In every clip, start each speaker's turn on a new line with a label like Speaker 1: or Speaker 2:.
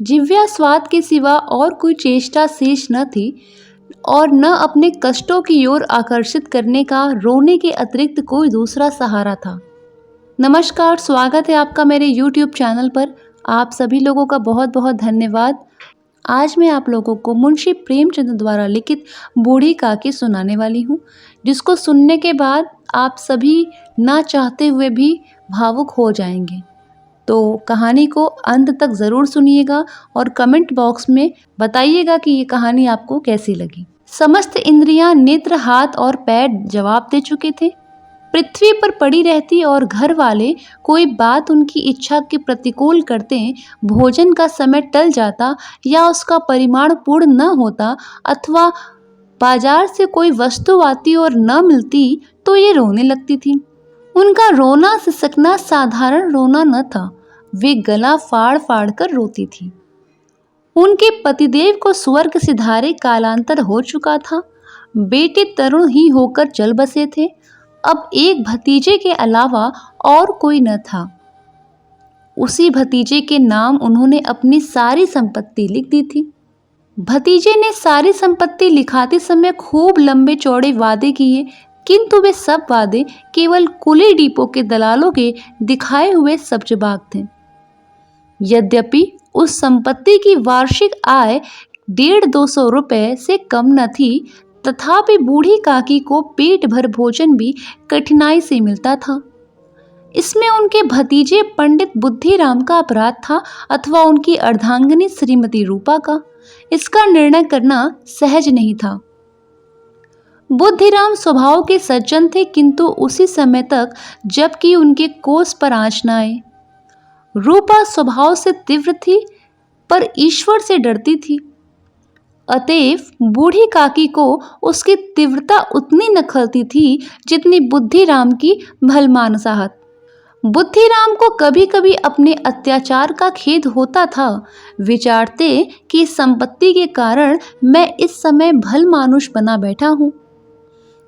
Speaker 1: जिह्वा स्वाद के सिवा और कोई चेष्टा शेष न थी और न अपने कष्टों की ओर आकर्षित करने का रोने के अतिरिक्त कोई दूसरा सहारा था। नमस्कार, स्वागत है आपका मेरे YouTube चैनल पर। आप सभी लोगों का बहुत बहुत धन्यवाद। आज मैं आप लोगों को मुंशी प्रेमचंद द्वारा लिखित बूढ़ी काकी सुनाने वाली हूँ, जिसको सुनने के बाद आप सभी ना चाहते हुए भी भावुक हो जाएंगे। तो कहानी को अंत तक ज़रूर सुनिएगा और कमेंट बॉक्स में बताइएगा कि ये कहानी आपको कैसी लगी। समस्त इंद्रियां, नेत्र, हाथ और पैर जवाब दे चुके थे। पृथ्वी पर पड़ी रहती और घर वाले कोई बात उनकी इच्छा के प्रतिकूल करते, भोजन का समय टल जाता या उसका परिमाण पूर्ण न होता अथवा बाजार से कोई वस्तु आती और न मिलती तो ये रोने लगती थी। उनका रोना सिसकना साधारण रोना न था, वे गला फाड़ फाड़ कर रोती थी। उनके पतिदेव को स्वर्ग सिधारे कालांतर हो चुका था। बेटे तरुण ही होकर चल बसे थे। अब एक भतीजे के अलावा और कोई न था। उसी भतीजे के नाम उन्होंने अपनी सारी संपत्ति लिख दी थी। भतीजे ने सारी संपत्ति लिखाते समय खूब लंबे चौड़े वादे किए, किंतु वे सब वादे केवल कुली डिपो के दलालों के दिखाए हुए सब्जबाग थे। यद्यपि उस संपत्ति की वार्षिक आय 150-200 रुपए से कम न थी, तथापि बूढ़ी काकी को पेट भर भोजन भी कठिनाई से मिलता था। इसमें उनके भतीजे पंडित बुद्धिराम का अपराध था अथवा उनकी अर्धांगिनी श्रीमती रूपा का, इसका निर्णय करना सहज नहीं था। बुद्धिराम स्वभाव के सज्जन थे, किंतु उसी समय तक जबकि उनके कोस पर आँच न आए। रूपा स्वभाव से तीव्र थी पर ईश्वर से डरती थी, अतएव बूढ़ी काकी को उसकी तीव्रता उतनी न खलती थी जितनी बुद्धिराम की भलमानसाहत। बुद्धिराम को कभी कभी अपने अत्याचार का खेद होता था। विचारते कि संपत्ति के कारण मैं इस समय भलमानुष बना बैठा हूँ।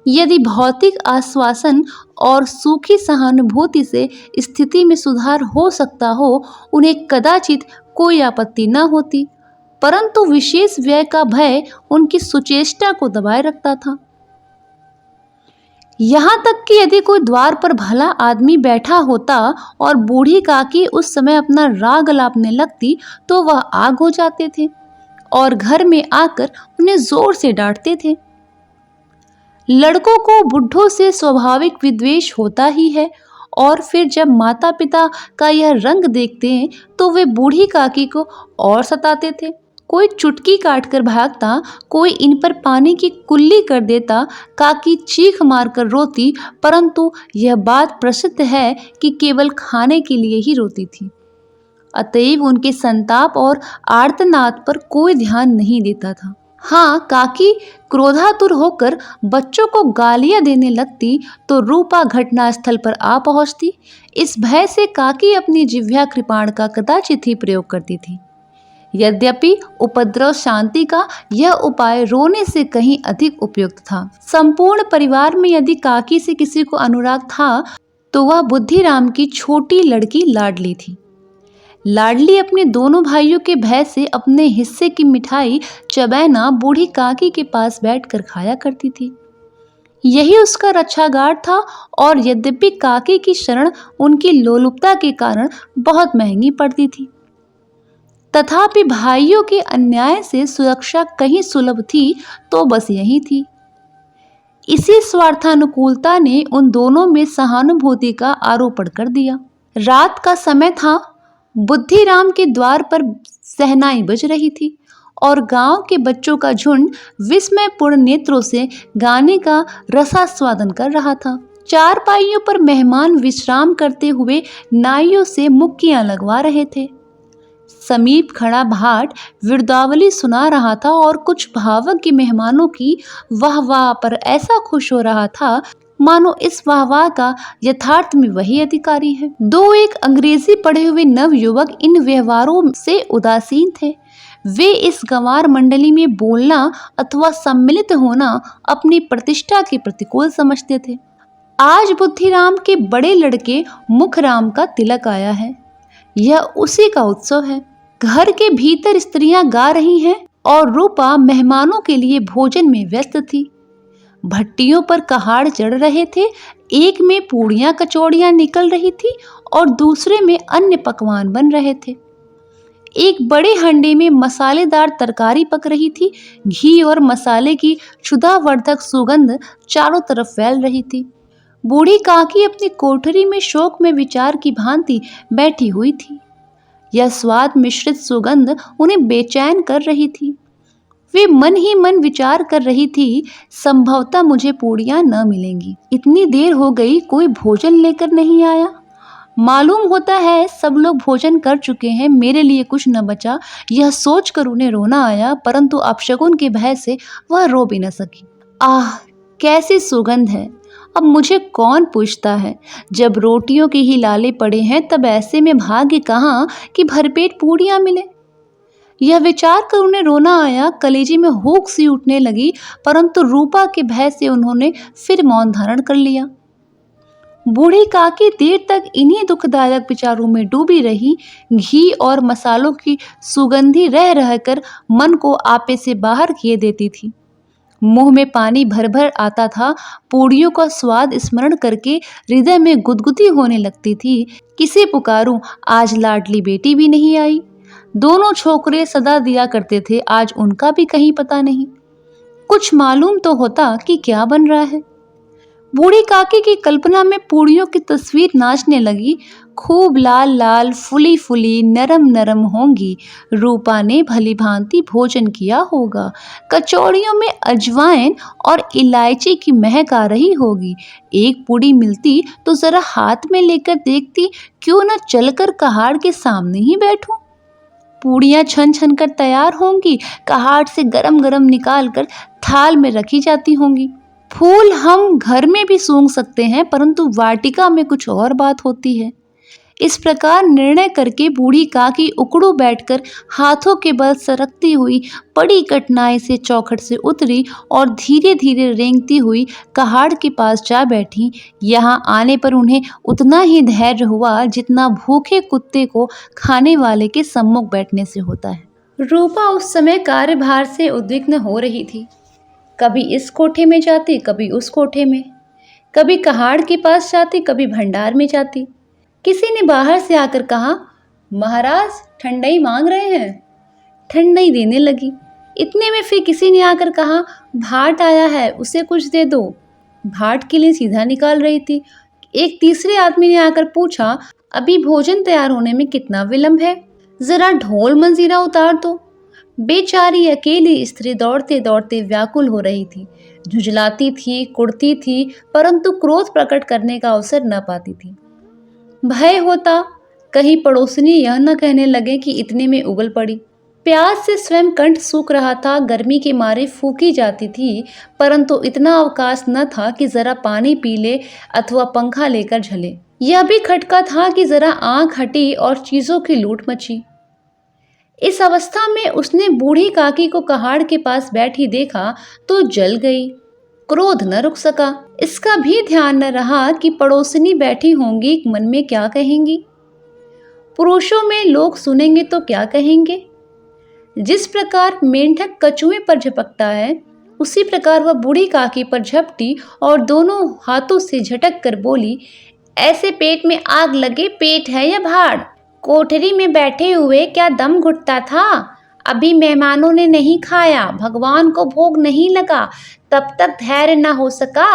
Speaker 1: यदि भौतिक आश्वासन और सूखी सहानुभूति से स्थिति में सुधार हो सकता हो, उन्हें कदाचित कोई आपत्ति न होती, परंतु विशेष व्यय का भय उनकी सुचेष्टा को दबाए रखता था। यहाँ तक कि यदि कोई द्वार पर भला आदमी बैठा होता और बूढ़ी काकी उस समय अपना राग अलापने लगती तो वह आग हो जाते थे और घर में आकर उन्हें जोर से डांटते थे। लड़कों को बुढ़ों से स्वाभाविक विद्वेष होता ही है और फिर जब माता पिता का यह रंग देखते हैं तो वे बूढ़ी काकी को और सताते थे। कोई चुटकी काटकर भागता, कोई इन पर पानी की कुल्ली कर देता। काकी चीख मारकर रोती, परंतु यह बात प्रसिद्ध है कि केवल खाने के लिए ही रोती थी। अतएव उनके संताप और आर्तनाद पर कोई ध्यान नहीं देता था। हाँ, काकी क्रोधातुर होकर बच्चों को गालियां देने लगती तो रूपा घटनास्थल पर आ पहुंचती। इस भय से काकी अपनी जिह्वा कृपाण का कदाचित ही प्रयोग करती थी। यद्यपि उपद्रव शांति का यह उपाय रोने से कहीं अधिक उपयुक्त था। संपूर्ण परिवार में यदि काकी से किसी को अनुराग था तो वह बुद्धिराम की छोटी लड़की लाडली थी। लाडली अपने दोनों भाइयों के भय से अपने हिस्से की मिठाई चबैना बूढ़ी काकी के पास बैठकर खाया करती थी। यही उसका रक्षागार था और यद्यपि काकी की शरण उनकी लोलुपता के कारण बहुत महंगी पड़ती थी, तथापि भाइयों के अन्याय से सुरक्षा कहीं सुलभ थी तो बस यही थी। इसी स्वार्थानुकूलता ने उन दोनों में सहानुभूति का आरोपण कर दिया। रात का समय था। बुद्धिराम के द्वार पर सहनाई बज रही थी और गांव के बच्चों का झुंड विस्मयपूर्ण नेत्रों से गाने का रसास्वादन कर रहा था। चारपाइयों पर मेहमान विश्राम करते हुए नाइयों से मुक्कियां लगवा रहे थे। समीप खड़ा भाट विरदावली सुना रहा था और कुछ भावज्ञ मेहमानों की वाहवाह पर ऐसा खुश हो रहा था मानो इस वाहवाह का यथार्थ में वही अधिकारी है। दो एक अंग्रेजी पढ़े हुए नवयुवक इन व्यवहारों से उदासीन थे। वे इस गंवार मंडली में बोलना अथवा सम्मिलित होना अपनी प्रतिष्ठा के प्रतिकूल समझते थे। आज बुद्धिराम के बड़े लड़के मुखराम का तिलक आया है। यह उसी का उत्सव है। घर के भीतर स्त्रियां गा रही हैं और रूपा मेहमानों के लिए भोजन में व्यस्त थी। भट्टियों पर कहाड़ चढ़ रहे थे, एक में पूड़ियां कचौड़ियां निकल रही थी और दूसरे में अन्य पकवान बन रहे थे। एक बड़े हंडे में मसालेदार तरकारी पक रही थी, घी और मसाले की क्षुधावर्धक सुगंध चारों तरफ फैल रही थी। बूढ़ी काकी अपनी कोठरी में शोक में विचार की भांति बैठी हुई थी। यह स्वाद मिश्रित सुगंध उन्हें बेचैन कर रही थी। वे मन ही मन विचार कर रही थी, संभवतः मुझे पूड़ियां न मिलेंगी। इतनी देर हो गई, कोई भोजन लेकर नहीं आया। मालूम होता है सब लोग भोजन कर चुके हैं, मेरे लिए कुछ न बचा। यह सोचकर उन्हें रोना आया, परंतु अपशकुन के भय से वह रो भी न सकी। आह, कैसी सुगंध है! अब मुझे कौन पूछता है? जब रोटियों के ही लाले पड़े हैं, तब ऐसे में भाग्य कहाँ कि भरपेट पूड़ियां मिले। यह विचार कर उन्हें रोना आया, कलेजे में हुक सी उठने लगी, परंतु रूपा के भय से उन्होंने फिर मौन धारण कर लिया। बूढ़ी काकी देर तक इन्हीं दुखदायक विचारों में डूबी रही। घी और मसालों की सुगंधी रह रहकर मन को आपे से बाहर किए देती थी। मुंह में पानी भर भर आता था। पूड़ियों का स्वाद स्मरण करके हृदय में गुदगुदी होने लगती थी। किसे पुकारूं, आज लाडली बेटी भी नहीं आई। दोनों छोकरे सदा दिया करते थे, आज उनका भी कहीं पता नहीं। कुछ मालूम तो होता कि क्या बन रहा है। बूढ़ी काकी की कल्पना में पूड़ियों की तस्वीर नाचने लगी। खूब लाल लाल, फुली फुली, नरम नरम होंगी। रूपा ने भली भांति भोजन किया होगा। कचौड़ियों में अजवाइन और इलायची की महक आ रही होगी। एक पूड़ी मिलती तो जरा हाथ में लेकर देखती, क्यों न चलकर कहाड़ के सामने ही बैठूं। पूड़ियां छन छन कर तैयार होंगी, कहाड़ से गरम गरम निकाल कर थाल में रखी जाती होंगी। फूल हम घर में भी सूंघ सकते हैं, परंतु वाटिका में कुछ और बात होती है। इस प्रकार निर्णय करके बूढ़ी काकी उकड़ू बैठकर हाथों के बल सरकती हुई बड़ी कठिनाई से चौखट से उतरी और धीरे धीरे रेंगती हुई कहाड़ के पास जा बैठी। यहाँ आने पर उन्हें उतना ही धैर्य हुआ जितना भूखे कुत्ते को खाने वाले के सम्मुख बैठने से होता है। रूपा उस समय कार्यभार से उद्विग्न हो रही थी। कभी इस कोठे में जाती, कभी उस कोठे में, कभी कहाड़ के पास जाती, कभी भंडार में जाती। किसी ने बाहर से आकर कहा, महाराज ठंडई मांग रहे हैं। ठंडई देने लगी। इतने में फिर किसी ने आकर कहा, भाट आया है, उसे कुछ दे दो। भाट के लिए सीधा निकाल रही थी। एक तीसरे आदमी ने आकर पूछा, अभी भोजन तैयार होने में कितना विलंब है, जरा ढोल मंजीरा उतार दो। बेचारी अकेली स्त्री दौड़ते दौड़ते व्याकुल हो रही थी। झुंझलाती थी, कुड़ती थी, परंतु क्रोध प्रकट करने का अवसर न पाती थी। भय होता कहीं पड़ोसनी यह न कहने लगे कि इतने में उगल पड़ी। प्यास से स्वयं कंठ सूख रहा था, गर्मी के मारे फूकी जाती थी, परंतु इतना अवकाश न था कि जरा पानी पी ले अथवा पंखा लेकर झले। यह भी खटका था कि जरा आंख हटी और चीजों की लूट मची। इस अवस्था में उसने बूढ़ी काकी को कहाड़ के पास बैठी देखा तो जल गई। क्रोध न रुक सका। इसका भी ध्यान न रहा कि पड़ोसनी बैठी होंगी, मन में क्या कहेंगी। पुरुषों में लोग सुनेंगे तो क्या कहेंगे। जिस प्रकार मेंढक कछुए पर झपकता है, उसी प्रकार वह बूढ़ी काकी पर झपटी और दोनों हाथों से झटक कर बोली, ऐसे पेट में आग लगे, पेट है या भाड़? कोठरी में बैठे हुए क्या दम घुटता था? अभी मेहमानों ने नहीं खाया, भगवान को भोग नहीं लगा, तब तक धैर्य न हो सका,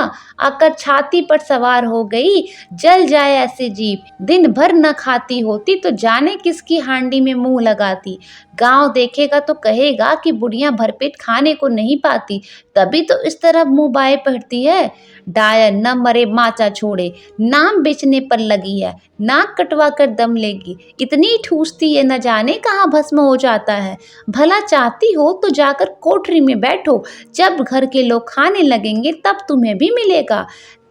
Speaker 1: आकर छाती पर सवार हो गई। जल जाए ऐसे जीव। दिन भर न खाती होती तो जाने किसकी हांडी में मुंह लगाती। गांव देखेगा तो कहेगा कि बुढ़ियां भरपेट खाने को नहीं पाती, तभी तो इस तरह मुंह बाए पड़ती है। डायर न मरे माचा छोड़े, नाम बेचने पर लगी है, नाक कटवा कर दम लेगी। इतनी ठूसती है, न जाने कहाँ भस्म हो जाता है। भला चाहती हो तो जाकर कोठरी में बैठो, जब घर के लोग खाने लगेंगे तब तुम्हें भी मिलेगा।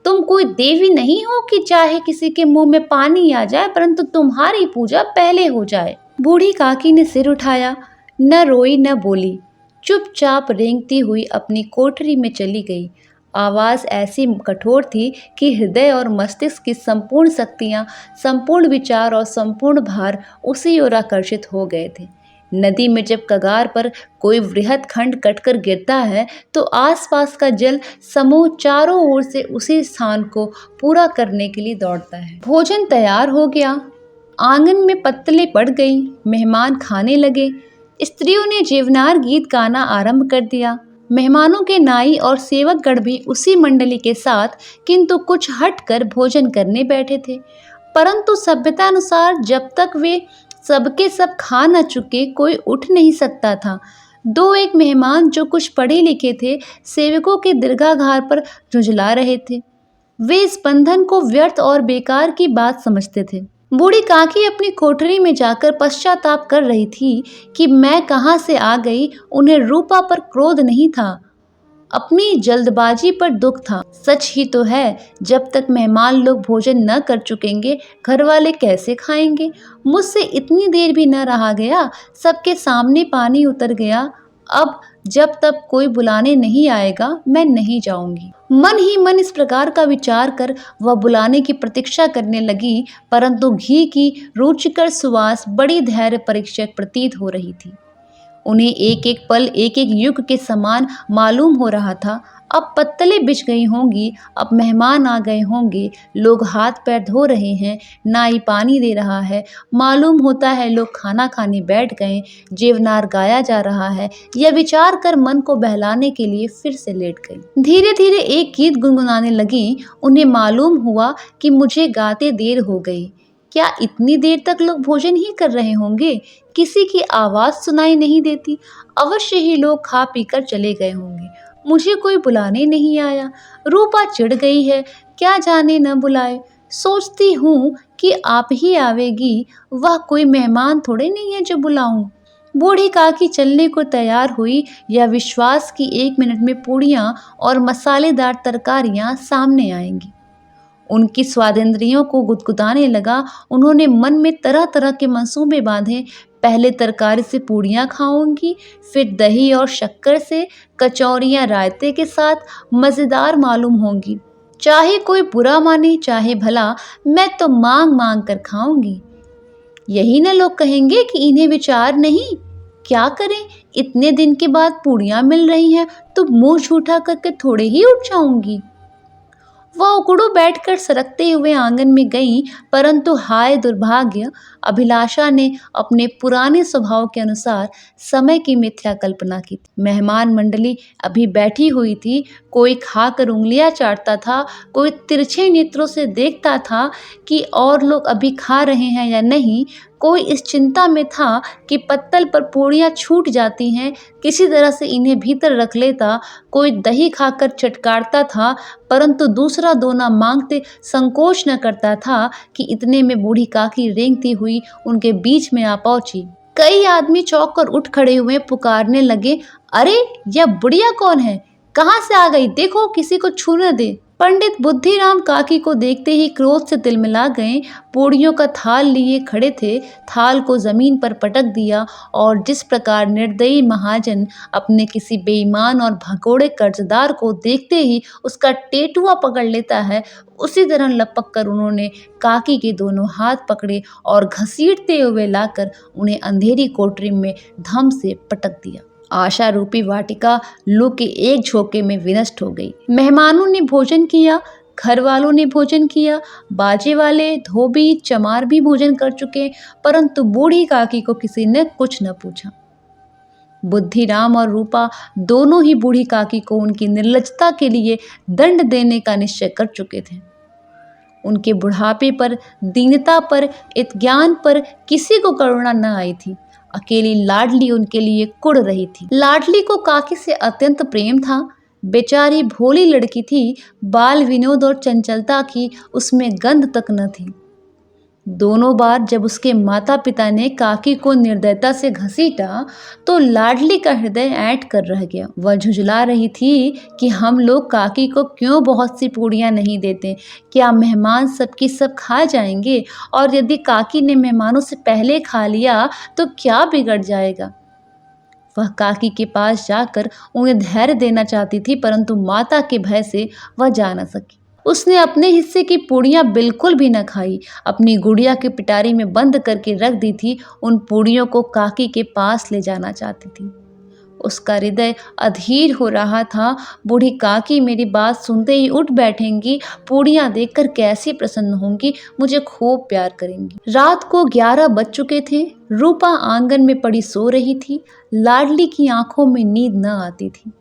Speaker 1: तुम कोई देवी नहीं हो कि चाहे किसी के मुंह में पानी आ जाए, परंतु तुम्हारी पूजा पहले हो जाए। बूढ़ी काकी ने सिर उठाया, न रोई न बोली, चुपचाप रेंगती हुई अपनी कोठरी में चली गई। आवाज़ ऐसी कठोर थी कि हृदय और मस्तिष्क की संपूर्ण शक्तियाँ, संपूर्ण विचार और संपूर्ण भार उसी ओर आकर्षित हो गए थे। नदी में जब कगार पर कोई वृहद खंड कटकर गिरता है तो आसपास का जल समूह चारों ओर से उसी स्थान को पूरा करने के लिए दौड़ता है। भोजन तैयार हो गया, आंगन में पत्तलें पड़ गई, मेहमान खाने लगे। स्त्रियों ने जीवनार गीत गाना आरंभ कर दिया। मेहमानों के नाई और सेवकगण भी उसी मंडली के साथ किंतु कुछ हटकर भोजन करने बैठे थे, परंतु सभ्यता अनुसार जब तक वे सबके सब खा न चुके कोई उठ नहीं सकता था। दो एक मेहमान जो कुछ पढ़े लिखे थे सेवकों के दीर्घाघार पर झुंझला रहे थे। वे इस बंधन को व्यर्थ और बेकार की बात समझते थे। बूढ़ी काकी अपनी कोठरी में जाकर पश्चाताप कर रही थी कि मैं कहाँ से आ गई। उन्हें रूपा पर क्रोध नहीं था, अपनी जल्दबाजी पर दुख था। सच ही तो है, जब तक मेहमान लोग भोजन न कर चुकेंगे घर वाले कैसे खाएंगे। मुझसे इतनी देर भी न रहा गया, सबके सामने पानी उतर गया। अब जब तक कोई बुलाने नहीं आएगा मैं नहीं जाऊंगी। मन ही मन इस प्रकार का विचार कर वह बुलाने की प्रतीक्षा करने लगी, परंतु घी की रुचिकर सुवास बड़ी धैर्य परीक्षक प्रतीत हो रही थी। उन्हें एक एक पल एक एक युग के समान मालूम हो रहा था। अब पत्तलें बिछ गई होंगी, अब मेहमान आ गए होंगे, लोग हाथ पैर धो रहे हैं, नाई पानी दे रहा है, मालूम होता है लोग खाना खाने बैठ गए, जेवनार गाया जा रहा है। यह विचार कर मन को बहलाने के लिए फिर से लेट गई। धीरे धीरे एक गीत गुनगुनाने लगी। उन्हें मालूम हुआ कि मुझे गाते देर हो गई। क्या इतनी देर तक लोग भोजन ही कर रहे होंगे? किसी की आवाज़ सुनाई नहीं देती। अवश्य ही लोग खा पी कर चले गए होंगे, मुझे कोई बुलाने नहीं आया। रूपा चिढ़ गई है, क्या जाने न बुलाए। सोचती हूँ कि आप ही आवेगी, वह कोई मेहमान थोड़े नहीं है जो बुलाऊं। बूढ़ी काकी चलने को तैयार हुई। यह विश्वास कि 1 मिनट में पूड़ियाँ और मसालेदार तरकारियाँ सामने आएंगी उनकी स्वादेंद्रियों को गुदगुदाने लगा। उन्होंने मन में तरह तरह के मंसूबे बांधे। पहले तरकारी से पूड़ियाँ खाऊंगी, फिर दही और शक्कर से, कचौरियाँ रायते के साथ मज़ेदार मालूम होंगी। चाहे कोई बुरा माने चाहे भला, मैं तो मांग मांग कर खाऊंगी। यही न लोग कहेंगे कि इन्हें विचार नहीं। क्या करें, इतने दिन के बाद पूड़ियाँ मिल रही हैं तो मुंह झूठा करके थोड़े ही उठ जाऊंगी। वह उकड़ू बैठकर सरकते हुए आंगन में गईं, परंतु हाय दुर्भाग्य, अभिलाषा ने अपने पुराने स्वभाव के अनुसार समय की मिथ्या कल्पना की थी। मेहमान मंडली अभी बैठी हुई थी। कोई खाकर उंगलियां चाटता था, कोई तिरछे नेत्रों से देखता था कि और लोग अभी खा रहे हैं या नहीं। कोई इस चिंता में था कि पत्तल पर पूड़ियाँ छूट जाती हैं, किसी तरह से इन्हें भीतर रख लेता। कोई दही खाकर चटकारता था, परंतु दूसरा दोना मांगते संकोच न करता था कि इतने में बूढ़ी काकी रेंगती हुई उनके बीच में आ पहुंची। कई आदमी चौंक कर उठ खड़े हुए पुकारने लगे, अरे यह बुढ़िया कौन है? कहाँ से आ गई? देखो किसी को छू न दे। पंडित बुद्धिराम काकी को देखते ही क्रोध से तिलमिला गए। पूड़ियों का थाल लिए खड़े थे, थाल को जमीन पर पटक दिया और जिस प्रकार निर्दयी महाजन अपने किसी बेईमान और भगोड़े कर्जदार को देखते ही उसका टेटुआ पकड़ लेता है, उसी तरह लपक कर उन्होंने काकी के दोनों हाथ पकड़े और घसीटते हुए लाकर उन्हें अंधेरी कोठरी में धम से पटक दिया। आशा रूपी वाटिका लू के एक झोंके में विनष्ट हो गई। मेहमानों ने भोजन किया, घर वालों ने भोजन किया, बाजे वाले, धोबी, चमार भी भोजन कर चुके, परंतु बूढ़ी काकी को किसी ने कुछ न पूछा। बुद्धिराम और रूपा दोनों ही बूढ़ी काकी को उनकी निर्लजता के लिए दंड देने का निश्चय कर चुके थे। उनके बुढ़ापे पर, दीनता पर, अज्ञान पर किसी को करुणा न आई थी। अकेली लाडली उनके लिए कुढ़ रही थी। लाडली को काकी से अत्यंत प्रेम था। बेचारी भोली लड़की थी, बाल विनोद और चंचलता की उसमें गंध तक न थी। दोनों बार जब उसके माता पिता ने काकी को निर्दयता से घसीटा तो लाडली का हृदय ऐंठ कर रह गया। वह झुंझला रही थी कि हम लोग काकी को क्यों बहुत सी पूड़ियाँ नहीं देते, क्या मेहमान सबकी सब खा जाएंगे, और यदि काकी ने मेहमानों से पहले खा लिया तो क्या बिगड़ जाएगा। वह काकी के पास जाकर उन्हें धैर्य देना चाहती थी, परंतु माता के भय से वह जा न सकी। उसने अपने हिस्से की पूड़ियाँ बिल्कुल भी न खाई, अपनी गुड़िया की पिटारी में बंद करके रख दी थी। उन पूड़ियों को काकी के पास ले जाना चाहती थी। उसका हृदय अधीर हो रहा था। बूढ़ी काकी मेरी बात सुनते ही उठ बैठेंगी, पूड़ियाँ देखकर कैसी प्रसन्न होंगी, मुझे खूब प्यार करेंगी। रात को 11 बज चुके थे। रूपा आंगन में पड़ी सो रही थी। लाडली की आंखों में नींद न आती थी।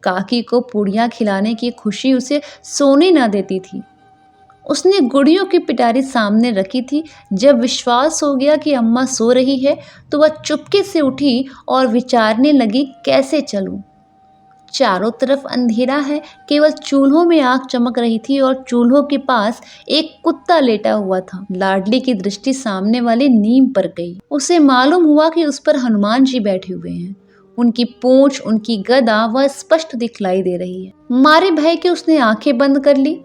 Speaker 1: काकी को पूड़ियाँ खिलाने की खुशी उसे सोने न देती थी। उसने गुड़ियों की पिटारी सामने रखी थी। जब विश्वास हो गया कि अम्मा सो रही है, तो वह चुपके से उठी और विचारने लगी, कैसे चलूं? चारों तरफ अंधेरा है, केवल चूल्हों में आग चमक रही थी और चूल्हों के पास एक कुत्ता लेटा हुआ था। लाडली की दृष्टि सामने वाले नीम पर गई। उसे मालूम हुआ कि उस पर हनुमान जी बैठे हुए हैं। उनकी पूंछ, उनकी गदा वह स्पष्ट दिखलाई दे रही है। मारे भय के उसने आंखें बंद कर ली।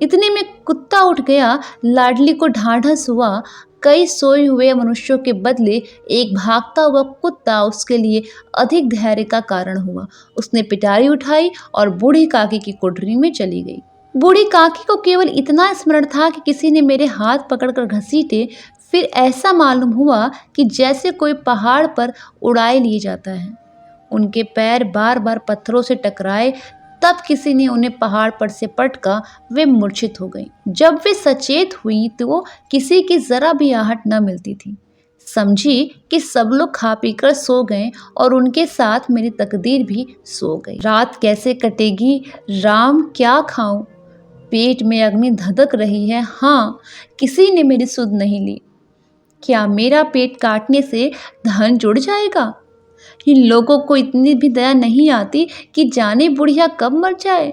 Speaker 1: इतने में कुत्ता उठ गया। लाडली को ढाढ़स हुआ। कई सोए हुए मनुष्यों के बदले एक भागता हुआ कुत्ता उसके लिए अधिक धैर्य का कारण हुआ। उसने पिटारी उठाई और बूढ़ी काकी की कोठरी में चली गई। बूढ़ी काकी को केवल इतना स्मरण था कि किसी ने मेरे हाथ पकड़कर घसीटे। फिर ऐसा मालूम हुआ कि जैसे कोई पहाड़ पर उड़ाए लिए जाता है। उनके पैर बार बार पत्थरों से टकराए। तब किसी ने उन्हें पहाड़ पर से पटका। वे मूर्छित हो गई। जब वे सचेत हुई तो किसी की जरा भी आहट न मिलती थी। समझी कि सब लोग खा पीकर सो गए और उनके साथ मेरी तकदीर भी सो गई। रात कैसे कटेगी, राम क्या खाऊं? पेट में अग्नि धधक रही है। हाँ, किसी ने मेरी सुध नहीं ली। क्या मेरा पेट काटने से धन जुड़ जाएगा? इन लोगों को इतनी भी दया नहीं आती कि जाने बुढ़िया कब मर जाए,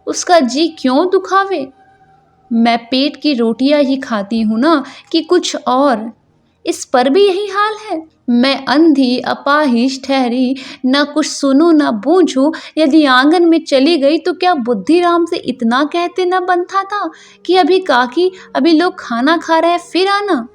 Speaker 1: उसका जी क्यों दुखावे। मैं पेट की रोटियां ही खाती हूं ना, कि कुछ और। इस पर भी यही हाल है। मैं अंधी अपाहिज ठहरी, न कुछ सुनूं न बूझूं। यदि आंगन में चली गई तो क्या बुद्धिराम से इतना कहते न बनता था कि अभी काकी, अभी लोग खाना खा रहे हैं, फिर आना।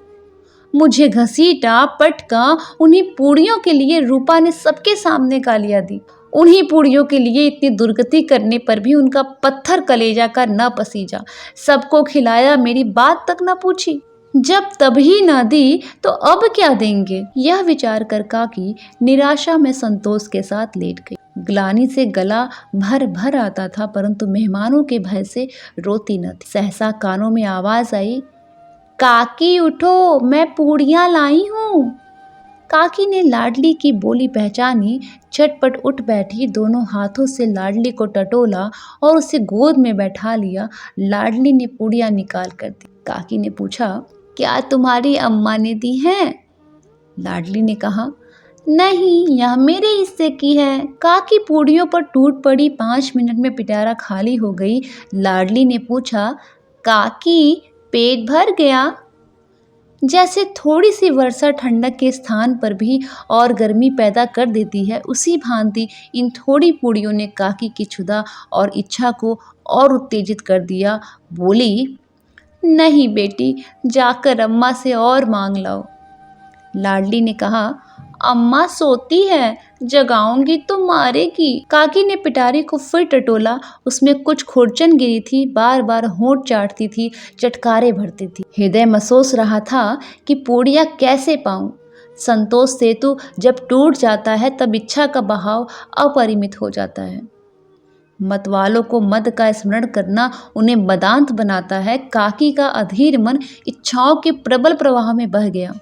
Speaker 1: मुझे घसीटा, पटका। उन्हीं पूड़ियों के लिए रूपा ने सबके सामने गालियां दी। उन्हीं पूड़ियों के लिए इतनी दुर्गति करने पर भी उनका पत्थर कलेजा का न पसीजा। सबको खिलाया, मेरी बात तक न पूछी। जब तभी न दी तो अब क्या देंगे? यह विचार कर काकी निराशा में संतोष के साथ लेट गई। ग्लानि से गला भर भर आता था, परंतु मेहमानों के भय से रोती न थी। सहसा कानों में आवाज आई, काकी उठो, मैं पूड़ियाँ लाई हूँ। काकी ने लाडली की बोली पहचानी। झटपट उठ बैठी, दोनों हाथों से लाडली को टटोला और उसे गोद में बैठा लिया। लाडली ने पूड़ियाँ निकाल कर दी। काकी ने पूछा, क्या तुम्हारी अम्मा ने दी हैं? लाडली ने कहा, नहीं, यह मेरे हिस्से की है। काकी पूड़ियों पर टूट पड़ी। 5 मिनट में पिटारा खाली हो गई। लाडली ने पूछा, काकी पेट भर गया? जैसे थोड़ी सी वर्षा ठंडक के स्थान पर भी और गर्मी पैदा कर देती है, उसी भांति इन थोड़ी पूड़ियों ने काकी की क्षुधा और इच्छा को और उत्तेजित कर दिया। बोली, नहीं बेटी, जाकर अम्मा से और मांग लाओ। लाडली ने कहा, अम्मा सोती है, जगाऊंगी तो मारेगी। काकी ने पिटारी को फिर टटोला। उसमें कुछ खुरचन गिरी थी। बार बार होंठ चाटती थी, चटकारे भरती थी। हृदय महसूस रहा था कि पूड़ियाँ कैसे पाऊं। संतोष सेतु जब टूट जाता है तब इच्छा का बहाव अपरिमित हो जाता है। मतवालों को मद का स्मरण करना उन्हें मदांत बनाता है। काकी का अधीर मन इच्छाओं के प्रबल प्रवाह में बह गया।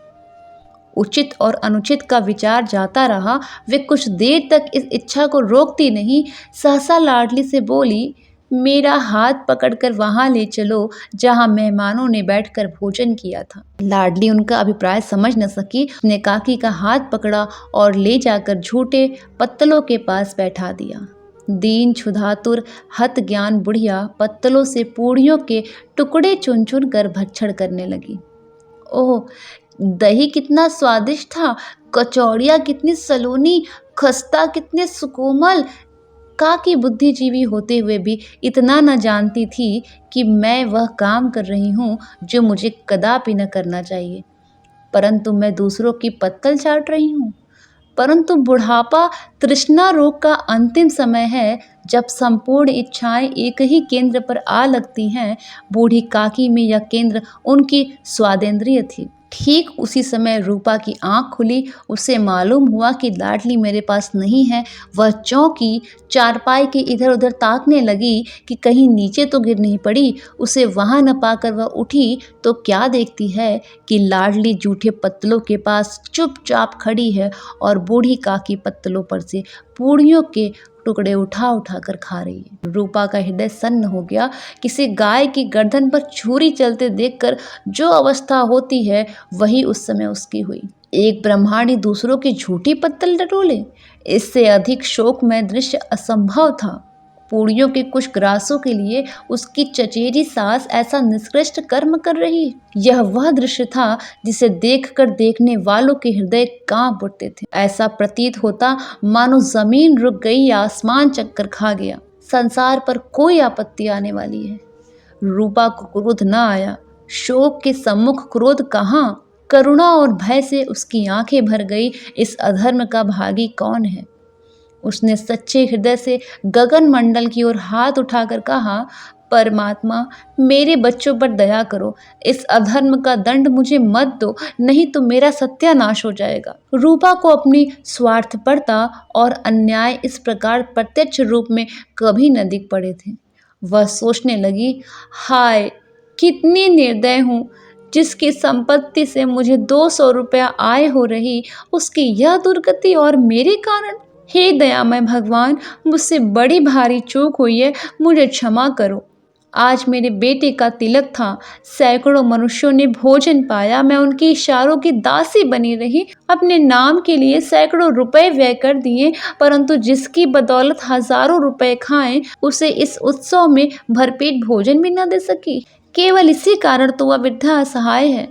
Speaker 1: उचित और अनुचित का विचार जाता रहा। वे कुछ देर तक इस इच्छा को रोकती नहीं। सहसा लाडली से बोली, मेरा हाथ पकड़कर वहां ले चलो जहां मेहमानों ने बैठकर भोजन किया था। लाडली उनका अभिप्राय समझ न सकी। उसने काकी का हाथ पकड़ा और ले जाकर झूठे पत्तलों के पास बैठा दिया। दीन क्षुधातुर हत ज्ञान बुढ़िया पत्तलों से पूड़ियों के टुकड़े चुन चुन कर भक्षण करने लगी। ओह, दही कितना स्वादिष्ट था, कचौड़ियाँ कितनी सलोनी, खस्ता कितने सुकोमल। काकी बुद्धिजीवी होते हुए भी इतना न जानती थी कि मैं वह काम कर रही हूँ जो मुझे कदापि न करना चाहिए, परंतु मैं दूसरों की पत्तल चाट रही हूँ। परंतु बुढ़ापा तृष्णा रोग का अंतिम समय है, जब संपूर्ण इच्छाएं एक ही केंद्र पर आ लगती हैं। बूढ़ी काकी में यह केंद्र उनकी स्वादेंद्रिय थी। ठीक उसी समय रूपा की आंख खुली। उसे मालूम हुआ कि लाडली मेरे पास नहीं है। वह चौंकी, चारपाई के इधर उधर ताकने लगी कि कहीं नीचे तो गिर नहीं पड़ी। उसे वहां न पाकर वह उठी तो क्या देखती है कि लाडली जूठे पत्तलों के पास चुपचाप खड़ी है और बूढ़ी काकी पत्तलों पर से पूड़ियों के टुकड़े उठा उठा कर खा रही है। रूपा का हृदय सन्न हो गया। किसी गाय की गर्दन पर छुरी चलते देखकर जो अवस्था होती है, वही उस समय उसकी हुई। एक ब्रह्मांडी दूसरों की झूठी पत्तल टटोले, इससे अधिक शोकमय दृश्य असंभव था। पूड़ियों के कुछ ग्रासों के लिए उसकी चचेरी सास ऐसा निष्कृष्ट कर्म कर रही है। यह वह दृश्य था जिसे देखकर देखने वालों के हृदय कांप उठते थे। ऐसा प्रतीत होता मानो जमीन रुक गई या आसमान चक्कर खा गया। संसार पर कोई आपत्ति आने वाली है। रूपा को क्रोध न आया। शोक के सम्मुख क्रोध कहाँ? करुणा और भय से उसकी आंखें भर गई। इस अधर्म का भागी कौन है? उसने सच्चे हृदय से गगन मंडल की ओर हाथ उठाकर कहा, परमात्मा, मेरे बच्चों पर दया करो। इस अधर्म का दंड मुझे मत दो, नहीं तो मेरा सत्यानाश हो जाएगा। रूपा को अपनी स्वार्थपरता और अन्याय इस प्रकार प्रत्यक्ष रूप में कभी न दिख पड़े थे। वह सोचने लगी, हाय, कितनी निर्दय हूँ। जिसकी संपत्ति से मुझे 200 रुपया आय हो रही, उसकी यह दुर्गति और मेरे कारण। हे दयामय भगवान, मुझसे बड़ी भारी चूक हुई है, मुझे क्षमा करो। आज मेरे बेटे का तिलक था। सैकड़ों मनुष्यों ने भोजन पाया, मैं उनके इशारों की दासी बनी रही। अपने नाम के लिए सैकड़ों रुपए व्यय कर दिए, परंतु जिसकी बदौलत हजारों रुपए खाएं, उसे इस उत्सव में भरपेट भोजन भी न दे सकी। केवल इसी कारण तो वह वृद्धा असहाय है।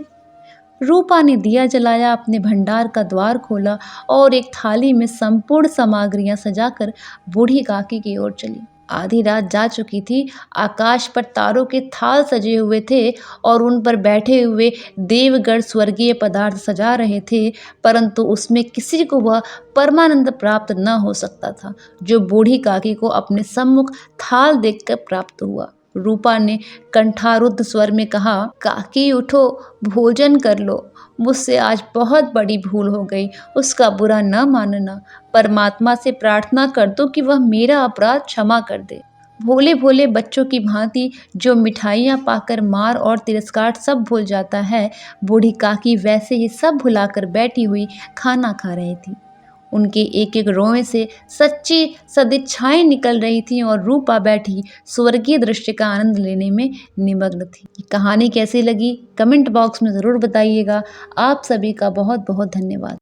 Speaker 1: रूपा ने दिया जलाया, अपने भंडार का द्वार खोला और एक थाली में संपूर्ण सामग्रियां सजाकर बूढ़ी काकी की ओर चली। आधी रात जा चुकी थी। आकाश पर तारों के थाल सजे हुए थे और उन पर बैठे हुए देवगण स्वर्गीय पदार्थ सजा रहे थे, परंतु उसमें किसी को वह परमानंद प्राप्त न हो सकता था जो बूढ़ी काकी को अपने सम्मुख थाल देखकर प्राप्त हुआ। रूपा ने कंठारुद्ध स्वर में कहा, काकी उठो, भोजन कर लो। मुझसे आज बहुत बड़ी भूल हो गई, उसका बुरा न मानना। परमात्मा से प्रार्थना कर दो कि वह मेरा अपराध क्षमा कर दे। भोले भोले बच्चों की भांति जो मिठाइयाँ पाकर मार और तिरस्कार सब भूल जाता है, बूढ़ी काकी वैसे ही सब भुलाकर बैठी हुई खाना खा रही थी। उनके एक एक रोए से सच्ची सदिच्छाएं निकल रही थीं और रूपा बैठी स्वर्गीय दृश्य का आनंद लेने में निमग्न थी। कहानी कैसी लगी कमेंट बॉक्स में ज़रूर बताइएगा। आप सभी का बहुत बहुत धन्यवाद।